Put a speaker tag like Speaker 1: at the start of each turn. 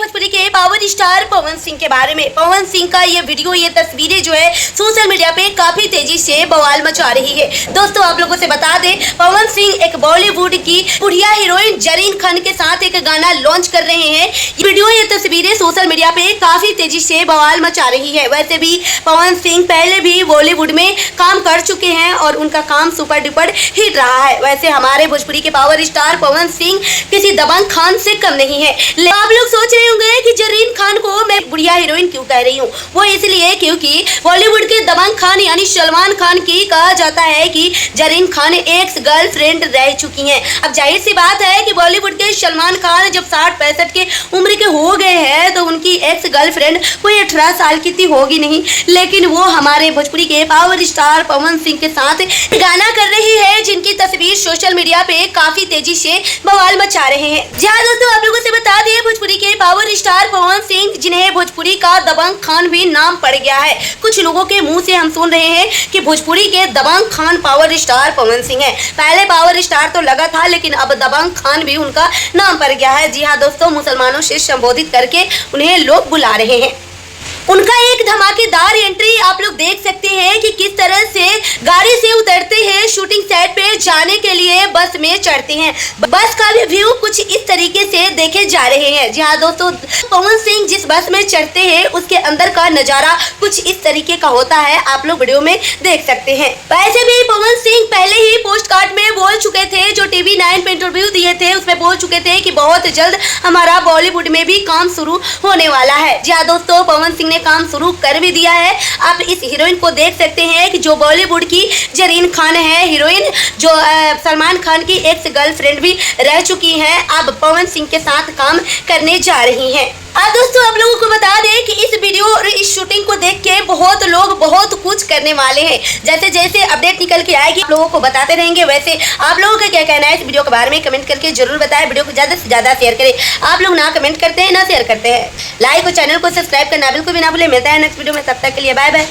Speaker 1: भोजपुरी के power star Pawan Singh के बारे में। पवन सिंह का ये वीडियो, ये तस्वीरें जो है सोशल मीडिया पे काफी तेजी से बवाल मचा रही है। दोस्तों आप लोगों से बता दें, पवन सिंह एक बॉलीवुड की बुढ़िया हीरोइन जरीन खान के साथ एक गाना लॉन्च कर रहे हैं। ये वीडियो, ये तस्वीरें सोशल मीडिया पे काफी तेजी से बवाल मचा रही है। वैसे भी पवन सिंह पहले भी बॉलीवुड में काम कर चुके हैं और उनका काम सुपर डुपर हिट रहा है। वैसे हमारे भोजपुरी के पावर स्टार पवन सिंह किसी दबंग खान से कम नहीं है। आप लोग सोच रहे होंगे कि जरीन खान को मैं बुढ़िया हीरोइन क्यों कह रही हूँ। वो इसलिए क्योंकि बॉलीवुड के दबंग खान यानी सलमान खान की कहा जाता है कि जरीन खान एक्स गर्लफ्रेंड रह चुकी हैं। अब जाहिर सी बात है कि बॉलीवुड के सलमान खान जब 60-65 के उम्र के हो गए हैं तो उनकी एक्स गर्लफ्रेंड कोई 18 साल की थी होगी नहीं, लेकिन वो हमारे भोजपुरी के पावर स्टार पवन सिंह के साथ गाना कर रही है, जिनकी तस्वीर सोशल मीडिया पे काफी तेजी से बवाल मचा रहे हैं। जी हाँ दोस्तों, आप लोगों से बता दें, भोजपुरी के पावर स्टार पवन सिंह, जिन्हें भोजपुरी का दबंग खान भी नाम पड़ गया है। कुछ लोगों के मुंह से हम सुन रहे हैं कि भोजपुरी के दबंग खान पावर स्टार पवन सिंह है। पहले पावर स्टार तो लगा था, लेकिन अब दबंग खान भी उनका नाम पड़ गया है। जी हाँ दोस्तों, मुसलमानों से संबोधित करके उन्हें लोग बुला रहे हैं। उनका एक धमाकेदार एंट्री आप लोग देख सकते हैं कि किस तरह से गाड़ी से उतरते हैं, शूटिंग सेट पे जाने के लिए बस में चढ़ते हैं। बस का भी व्यू कुछ इस तरीके से देखे जा रहे हैं। जी हाँ दोस्तों, पवन सिंह जिस बस में चढ़ते हैं उसके अंदर का नजारा कुछ इस तरीके का होता है, आप लोग वीडियो में देख सकते हैं। वैसे भी पवन सिंह पहले ही पोस्ट कार्ड में बोल चुके थे, जो टीवी 9 पे इंटरव्यू दिए थे उसमें बोल चुके थे कि बहुत जल्द हमारा बॉलीवुड में भी काम शुरू होने वाला है। जी हाँ दोस्तों, पवन सिंह ने काम शुरू कर भी दिया है। आप इस हीरोइन को देख सकते हैं कि जो बॉलीवुड की जरीन खान है, हीरोइन जो सलमान खान की एक्स गर्लफ्रेंड भी रह चुकी हैं, अब पवन सिंह के साथ काम करने जा रही हैं। अब दोस्तों आप लोगों को बता दें कि इस वीडियो और इस शूटिंग को देख के बहुत लोग बहुत कुछ करने वाले हैं। जैसे जैसे अपडेट निकल के आएगी आप लोगों को बताते रहेंगे। वैसे आप लोगों का क्या कहना है इस वीडियो के बारे में कमेंट करके जरूर बताएं। वीडियो को ज्यादा से ज्यादा शेयर करें। आप लोग ना कमेंट करते हैं ना शेयर करते हैं। लाइक और चैनल को सब्सक्राइब करना बिल्कुल भी ना भूलें। मिलता है नेक्स्ट वीडियो में, तब तक के लिए बाय बाय।